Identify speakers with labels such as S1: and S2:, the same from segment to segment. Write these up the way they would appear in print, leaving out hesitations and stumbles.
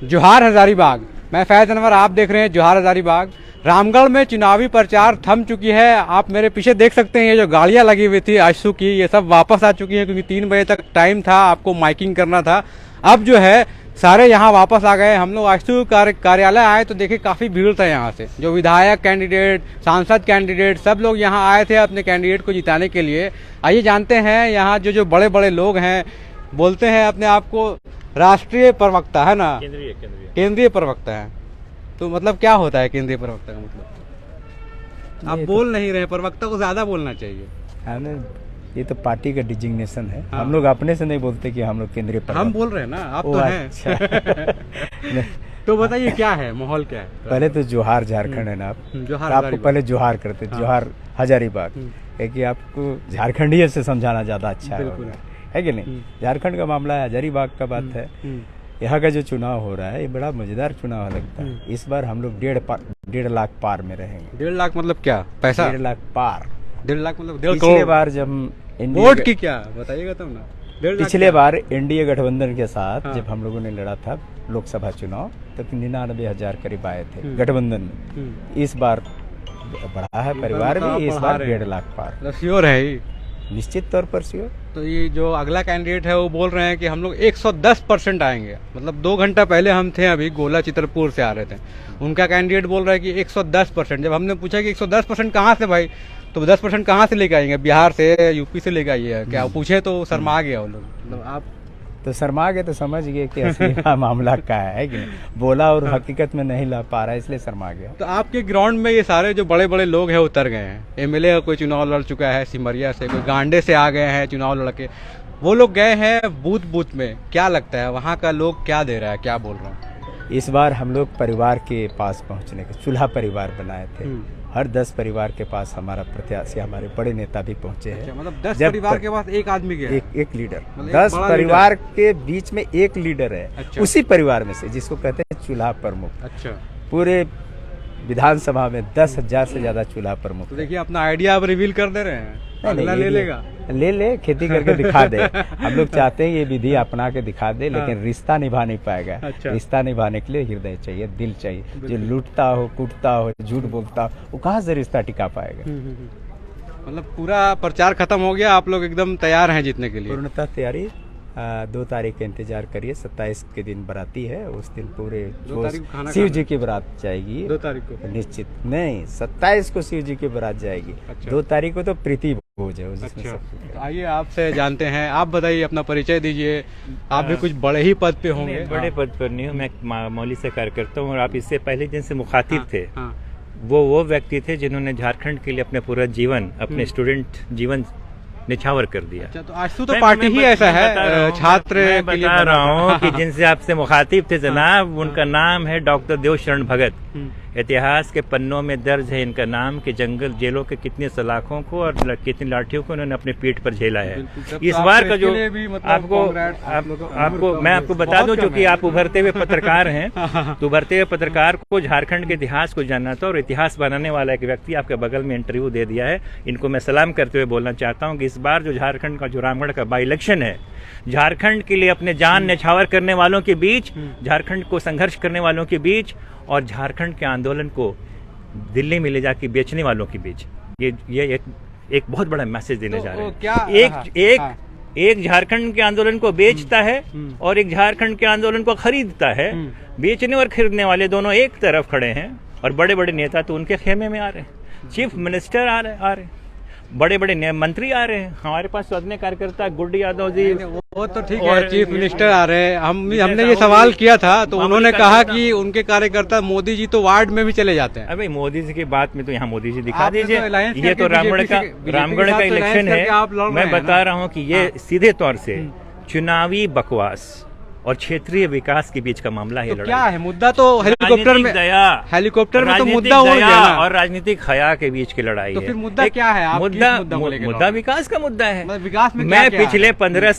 S1: जोहार हजारीबाग। मैं फैज अनवर, आप देख रहे हैं जोहार हजारीबाग। रामगढ़ में चुनावी प्रचार थम चुकी है। आप मेरे पीछे देख सकते हैं, ये जो गाड़ियां लगी हुई थी आशू की, ये सब वापस आ चुकी हैं, क्योंकि 3 बजे तक टाइम था, आपको माइकिंग करना था। अब जो है सारे यहाँ वापस आ गए। हम लोग आशू कार्यालय आए तो देखिए काफ़ी भीड़ था यहाँ से। जो विधायक कैंडिडेट, सांसद कैंडिडेट, सब लोग यहाँ आए थे अपने कैंडिडेट को जिताने के लिए। आइए जानते हैं यहाँ जो बड़े बड़े लोग हैं, बोलते हैं अपने आप को राष्ट्रीय प्रवक्ता है ना, केंद्रीय प्रवक्ता है। तो मतलब क्या होता है केंद्रीय प्रवक्ता का मतलब? आप बोल नहीं रहे, प्रवक्ता को ज्यादा बोलना चाहिए।
S2: हमें ये तो पार्टी का डिजिग्नेशन है। हम लोग अपने से नहीं बोलते कि हम लोग केंद्रीय प्रवक्ता।
S1: हम बोल रहे हैं ना, आप तो हैं।
S2: अच्छा।
S1: तो बताइए क्या है, माहौल क्या है?
S2: पहले तो जोहार झारखंड है ना,
S1: जोहार
S2: आपको पहले जोहार करते, जोहार हजारीबाग है कि आपको झारखंडीय से समझाना ज्यादा अच्छा है कि नहीं। झारखंड का मामला है, हजारीबाग का बात है। यहाँ का जो चुनाव हो रहा है ये बड़ा मजेदार चुनाव लगता है। इस बार हम लोग 1.5 लाख पार में रहेंगे।
S1: 1.5 लाख मतलब क्या पैसा?
S2: 1.5 लाख पार।
S1: 1.5 लाख मतलब 1.5
S2: पिछले बार जब
S1: वोट की क्या बताइएगा तब ना।
S2: पिछले बार एनडीए गठबंधन के साथ जब हम लोगों ने लड़ा था लोकसभा चुनाव तो 99,000 करीब आए थे गठबंधन में। इस बार बढ़ा है परिवार भी, इस बार 1.5 लाख पार।
S1: श्योर है ही,
S2: निश्चित तौर पर श्योर।
S1: तो ये जो अगला कैंडिडेट है वो बोल रहे हैं कि हम लोग 110% आएंगे। मतलब 2 घंटा पहले हम थे अभी गोला चित्रपुर से आ रहे थे, उनका कैंडिडेट बोल रहा है कि 110%। जब हमने पूछा कि 110% कहाँ से भाई, तो 10% कहाँ से लेके आएंगे, बिहार से, यूपी से लेके आइए क्या? पूछे तो शर्मा गया वो लोग। मतलब आप
S2: तो शर्मा गए तो समझ गए कि असली मामला क्या है कि नहीं। बोला और हकीकत में नहीं ला पा रहा है, इसलिए शर्मा गया।
S1: तो आपके ग्राउंड में ये सारे जो बड़े बड़े लोग हैं उतर गए हैं। एमएलए का कोई चुनाव लड़ चुका है सिमरिया से, कोई गांडे से आ गए हैं चुनाव लड़के, वो लोग गए हैं बूथ में। क्या लगता है वहाँ का लोग क्या दे रहा है, क्या बोल रहा है?
S2: इस बार हम लोग परिवार के पास पहुँचने के चूल्हा परिवार बनाए थे। हर 10 परिवार के पास हमारा प्रत्याशी, हमारे बड़े नेता भी पहुंचे हैं।
S1: अच्छा, मतलब 10 परिवार के पास एक आदमी गया,
S2: एक लीडर। मतलब 10 परिवार के बीच में एक लीडर है। अच्छा। उसी परिवार में से जिसको कहते हैं चूल्हा प्रमुख।
S1: अच्छा। पूरे
S2: विधानसभा में 10,000 से ज्यादा चूल्हा प्रमुख।
S1: तो देखिए अपना आइडिया अब रिवील कर दे रहे हैं। अगला ले लेगा,
S2: ले खेती करके दिखा दे। हम लोग चाहते हैं ये विधि अपना के दिखा दे, लेकिन रिश्ता निभा नहीं पाएगा।
S1: अच्छा।
S2: रिश्ता निभाने के लिए हृदय चाहिए, दिल चाहिए। जो लूटता हो, कूटता हो, झूठ बोलता हो, वो कहाँ से रिश्ता टिका पाएगा?
S1: मतलब पूरा प्रचार खत्म हो गया, आप लोग एकदम तैयार हैं जीतने के लिए?
S2: पूर्णतः तैयारी। 2 तारीख का इंतजार करिए। 27 के दिन बराती है, उस दिन पूरे शिव जी की बारात जाएगी।
S1: 2 तारीख को
S2: निश्चित नहीं, 27 को शिव जी की बारात जाएगी। अच्छा। 2 तारीख को तो प्रीति भोज है। अच्छा।
S1: तो आइए आपसे जानते हैं, आप बताइए, अपना परिचय दीजिए। आप भी कुछ बड़े ही पद पे होंगे।
S3: बड़े पद पर नहीं हूँ, मैं मौली से कार्य करता हूँ। और आप इससे पहले जिनसे मुखातिब थे वो व्यक्ति थे जिन्होंने झारखंड के लिए अपने पूरा जीवन, अपने स्टूडेंट जीवन निछावर कर दिया।
S1: अच्छा, तो आशु तो पार्टी ही ऐसा है, छात्र
S3: मैं बता रहा हूँ कि जिनसे आपसे मुखातिब थे जनाब, उनका नाम है डॉक्टर देवशरण भगत। इतिहास के पन्नों में दर्ज है इनका नाम कि जंगल जेलों के कितने सलाखों को और कितनी लाठियों को उन्होंने अपने पीठ पर झेला है। इस बार का जो मैं आपको बता दूं, क्योंकि आप उभरते हुए पत्रकार हैं, तो उभरते हुए पत्रकार को झारखंड के इतिहास को जानना था, और इतिहास बनाने वाला एक व्यक्ति आपके बगल में इंटरव्यू दे दिया है। इनको मैं सलाम करते हुए बोलना चाहता हूँ कि इस बार जो झारखंड का, जो रामगढ़ का बाई इलेक्शन है, झारखंड के लिए अपने जान न्यौछावर करने वालों के बीच, झारखंड को संघर्ष करने वालों के बीच, और झारखंड के आंदोलन को दिल्ली में ले जाके बेचने वालों के बीच, ये एक बहुत बड़ा मैसेज देने जा रहे हैं। एक झारखंड के आंदोलन को बेचता है और एक झारखंड के आंदोलन को खरीदता है। बेचने और खरीदने वाले दोनों एक तरफ खड़े हैं, और बड़े बड़े नेता तो उनके खेमे में आ रहे हैं। चीफ मिनिस्टर आ रहे हैं, बड़े बड़े मंत्री आ रहे हैं। हमारे पास स्वतंत्र कार्यकर्ता गुड्डी यादव जी,
S1: वो तो ठीक है, चीफ मिनिस्टर आ रहे हैं। हमने ये सवाल किया था तो उन्होंने कहा कि उनके कार्यकर्ता मोदी जी तो वार्ड में भी चले जाते हैं।
S3: अरे मोदी जी की बात में तो यहाँ मोदी जी दिखा दीजिए। ये तो रामगढ़ का इलेक्शन है। मैं बता रहा हूँ कि ये सीधे तौर से चुनावी बकवास और क्षेत्रीय विकास के बीच का मामला है।
S1: तो क्या है मुद्दा? तो हेलीकॉप्टर में तो मुद्दा हो गया ना,
S3: और राजनीतिक हया के बीच की लड़ाई
S1: तो
S3: है।
S1: फिर मुद्दा क्या है?
S3: मुद्दा विकास का मुद्दा है।
S1: विकास में
S3: मैं पिछले 15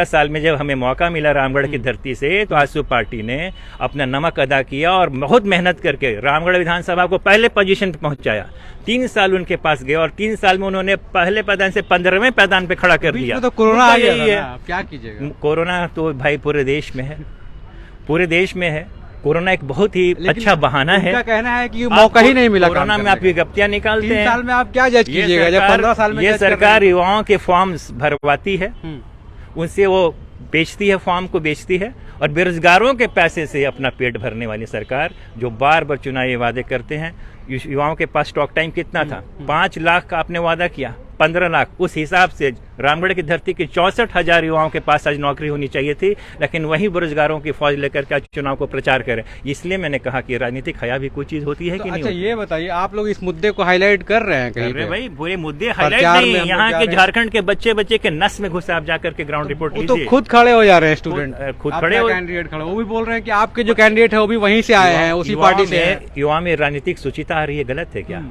S3: साल में जब हमें मौका मिला रामगढ़ की धरती से, तो आजसू पार्टी ने अपना नमक अदा किया और बहुत मेहनत करके रामगढ़ विधानसभा को पहले पोजीशन पे पहुंचाया। 3 साल उनके पास गए और 3 साल में उन्होंने पहले पैदान से 15वें पैदान पे खड़ा कर दिया।
S1: तो कोरोना आ गया, क्या कीजिएगा?
S3: कोरोना तो भाई पूरे देश में है। पूरे देश में है। कोरोना एक बहुत ही अच्छा बहाना है।
S1: उनका कहना है कि मौका ही नहीं मिला।
S3: कोरोना में आप विज्ञप्तियां निकालते हैं।
S1: 3 साल में आप क्या जज कीजिएगा जब 15 साल में
S3: ये सरकार युवाओं के फॉर्म्स भरवाती है, उनसे वो बेचती है, फॉर्म को बेचती है, और बेरोजगारों के पैसे से अपना पेट भरने वाली सरकार जो बार बार चुनावी वादे करते हैं। युवाओं के पास स्टॉक टाइम कितना था? 5 लाख का आपने वादा किया, 15 लाख। उस हिसाब से रामगढ़ की धरती के 64,000 युवाओं के पास आज नौकरी होनी चाहिए थी, लेकिन वही बेरोजगारों की फौज लेकर के आज चुनाव को प्रचार करें। इसलिए मैंने कहा कि राजनीतिक हया भी कोई चीज होती है कि नहीं।
S1: अच्छा, ये बताइए, आप लोग इस मुद्दे को हाईलाइट कर रहे हैं कहीं पे?
S3: भाई पूरे मुद्दे हाईलाइट नहीं, यहाँ के झारखंड के बच्चे के नस में घुसे। आप जाकर के ग्राउंड रिपोर्ट लीजिए।
S1: तो खुद खड़े हो जा रहे हैं स्टूडेंट,
S3: खुद खड़े हो,
S1: कैंडिडेट खड़े, वो भी बोल रहे हैं कि आपके जो कैंडिडेट है वो भी वहीं से आए हैं, उसी पार्टी से।
S3: युवा में राजनीतिक सुचिता आ रही है, गलत है क्या?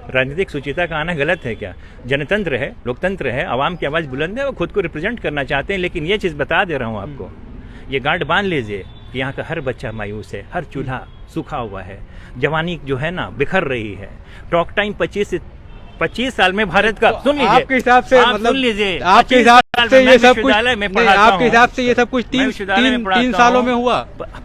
S3: राजनीतिक सुचिता का आना गलत है क्या? जनतंत्र है, लोकतंत्र है, आवाम की आवाज बुलंद है, वो खुद को रिप्रेजेंट करना चाहते हैं। लेकिन ये चीज बता दे रहा हूँ आपको, ये गांठ बांध लीजिए कि यहाँ का हर बच्चा मायूस है, हर चूल्हा सूखा हुआ है, जवानी जो है ना बिखर रही है। टॉक टाइम 25 साल में भारत का, सुन लीजिए
S1: आपके हिसाब से, मतलब
S3: सुन लीजिए,
S1: आपके हिसाब से ये सब कुछ,
S3: आपके
S1: हिसाब से ये सब कुछ 3 सालों में हुआ?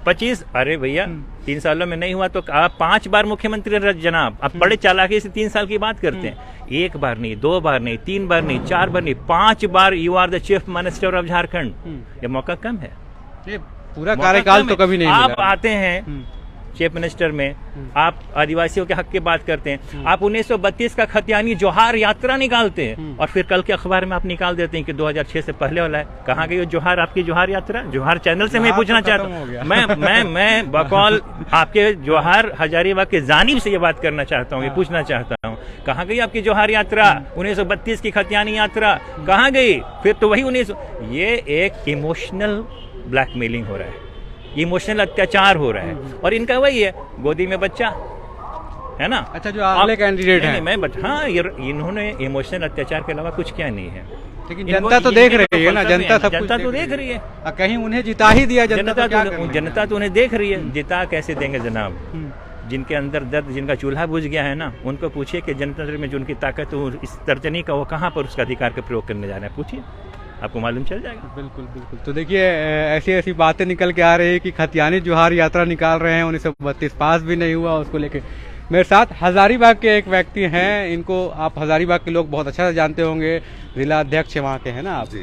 S3: 25, अरे भैया 3 सालों में नहीं हुआ तो आप 5 बार मुख्यमंत्री रहे जनाब। आप बड़े चालाकी से 3 साल की बात करते हैं। 1 बार नहीं, 2 बार नहीं, 3 बार नहीं, 4 बार नहीं, 5 बार you are the chief minister of Jharkhand. ये मौका कम है,
S1: ये पूरा कार्यकाल तो कभी नहीं
S3: आप आते हैं चीफ मिनिस्टर में, आप आदिवासियों के हक की बात करते हैं, आप 1932 का खतियानी जोहार यात्रा निकालते हैं, और फिर कल के अखबार में आप निकाल देते हैं कि 2006 से पहले वाला है। कहाँ गई जोहार, आपकी जोहार यात्रा? जोहार चैनल से मैं पूछना चाहता हूँ, मैं बकौल आपके जोहार हजारीबाग के जानिब से ये बात करना चाहता हूँ, ये पूछना चाहता हूँ, कहाँ गई आपकी जोहार यात्रा? 1932 की खतियानी यात्रा कहाँ गई? फिर तो वही 19, ये एक इमोशनल ब्लैकमेलिंग हो रहा है, इमोशनल अत्याचार हो रहा है, और इनका वही है, गोदी में बच्चा है ना।
S1: अच्छा, जो अगले कैंडिडेट हैं,
S3: हाँ, इन्होंने इमोशनल अत्याचार के अलावा कुछ क्या नहीं है।
S1: लेकिन जनता तो देख रही है ना, जनता
S3: तो देख रही है।
S1: कहीं उन्हें जिता ही दिया जनता
S3: तो उन्हें देख रही है। जिता कैसे देंगे जनाब? जिनके अंदर दर्द, जिनका चूल्हा बुझ गया है ना, उनको पूछिए कि जनतंत्र में जो उनकी ताकत है, इस तर्जनी का, वो कहाँ पर उसका अधिकार का प्रयोग करने जा रहे हैं, पूछिए, आपको मालूम चल जाएगा।
S1: बिल्कुल बिल्कुल। तो देखिए, ऐसी ऐसी बातें निकल के आ रही है कि खतियानी जोहार यात्रा निकाल रहे हैं, 1932 पास भी नहीं हुआ, उसको लेके। मेरे साथ हजारीबाग के एक व्यक्ति हैं, इनको आप हजारीबाग के लोग बहुत अच्छा से जानते होंगे, जिला अध्यक्ष वहाँ के हैं ना आप,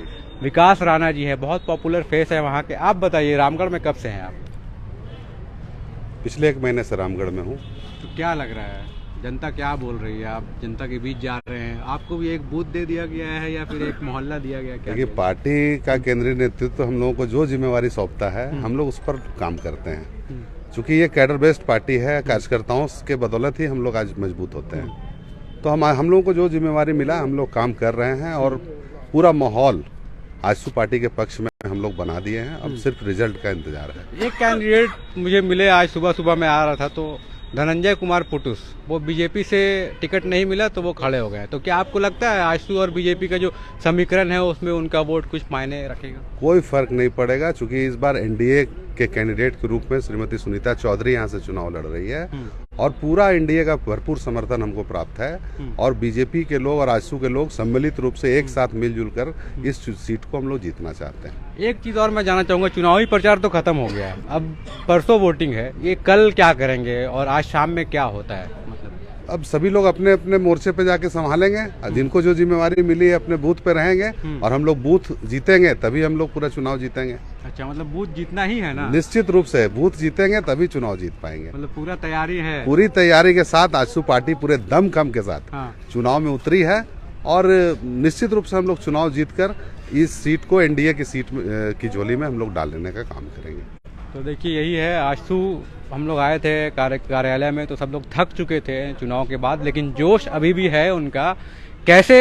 S1: विकास राणा जी है, बहुत पॉपुलर फेस है वहाँ के। आप बताइए, रामगढ़ में कब से हैं आप?
S4: पिछले 1 महीने से रामगढ़ में हूँ।
S1: तो क्या लग रहा है, जनता क्या बोल रही है? आप जनता के बीच जा रहे हैं, आपको भी एक बूथ दे दिया गया है या फिर एक मोहल्ला दिया गया?
S4: देखिए, पार्टी का केंद्रीय नेतृत्व हम लोगों को जो जिम्मेवारी सौंपता है, हम लोग उस पर काम करते हैं। चूंकि ये कैडर बेस्ड पार्टी है, कार्यकर्ताओं के बदौलत ही हम लोग आज मजबूत होते हैं। तो हम लोगों को जो जिम्मेवारी मिला, हम लोग काम कर रहे हैं, और पूरा माहौल आजसू पार्टी के पक्ष में हम लोग बना दिए हैं। अब सिर्फ रिजल्ट का इंतजार है।
S1: एक कैंडिडेट मुझे मिले, आज सुबह मैं आ रहा था, तो धनंजय कुमार पुटुस, वो बीजेपी से टिकट नहीं मिला तो वो खड़े हो गए। तो क्या आपको लगता है आजसू और बीजेपी का जो समीकरण है उसमें उनका वोट कुछ मायने रखेगा?
S4: कोई फर्क नहीं पड़ेगा, चूंकि इस बार एनडीए के कैंडिडेट के रूप में श्रीमती सुनीता चौधरी यहाँ से चुनाव लड़ रही है, और पूरा एनडीए का भरपूर समर्थन हमको प्राप्त है, और बीजेपी के लोग और आजसू के लोग सम्मिलित रूप से एक साथ मिलजुल कर इस सीट को हम लोग जीतना चाहते हैं।
S1: एक चीज और मैं जानना चाहूंगा, चुनावी प्रचार तो खत्म हो गया है, अब परसों वोटिंग है, ये कल क्या करेंगे और आज शाम में क्या होता है? मतलब
S4: अब सभी लोग अपने अपने मोर्चे पे जाके संभालेंगे, जिनको जो जिम्मेवारी मिली है अपने बूथ पे रहेंगे, और हम लोग बूथ जीतेंगे तभी हम लोग पूरा चुनाव जीतेंगे।
S1: अच्छा, मतलब बूथ जीतना ही है ना?
S4: निश्चित रूप से बूथ जीतेंगे तभी चुनाव जीत पाएंगे।
S1: मतलब पूरा तैयारी है?
S4: पूरी तैयारी के साथ आजसू पार्टी पूरे दमखम के साथ चुनाव में उतरी है, और निश्चित रूप से हम लोग चुनाव जीतकर इस सीट को एनडीए की सीट की झोली में हम लोग डाल लेने का काम करेंगे।
S1: तो देखिए, यही है, आजसू हम लोग आए थे कार्यालय में, तो सब लोग थक चुके थे चुनाव के बाद, लेकिन जोश अभी भी है उनका। कैसे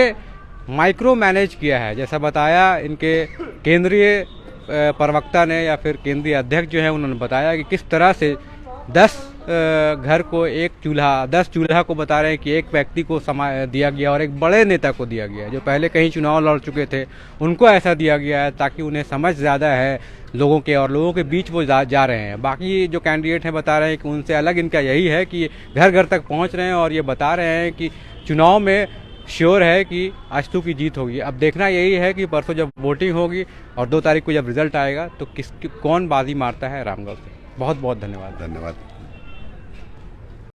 S1: माइक्रो मैनेज किया है, जैसा बताया इनके केंद्रीय प्रवक्ता ने या फिर केंद्रीय अध्यक्ष जो है, उन्होंने बताया कि किस तरह से 10 घर को एक चूल्हा, 10 चूल्हा को बता रहे हैं कि एक व्यक्ति को दिया गया और एक बड़े नेता को दिया गया, जो पहले कहीं चुनाव लड़ चुके थे उनको ऐसा दिया गया है, ताकि उन्हें समझ ज़्यादा है लोगों के, और लोगों के बीच वो जा रहे हैं। बाकी जो कैंडिडेट हैं बता रहे हैं कि उनसे अलग इनका यही है कि घर घर तक पहुंच रहे हैं, और ये बता रहे हैं कि चुनाव में श्योर है कि आजसू की जीत होगी। अब देखना यही है कि परसों जब वोटिंग होगी और 2 तारीख को जब रिजल्ट आएगा तो कौन बाजी मारता है रामगढ़ से। बहुत बहुत धन्यवाद।
S4: धन्यवाद।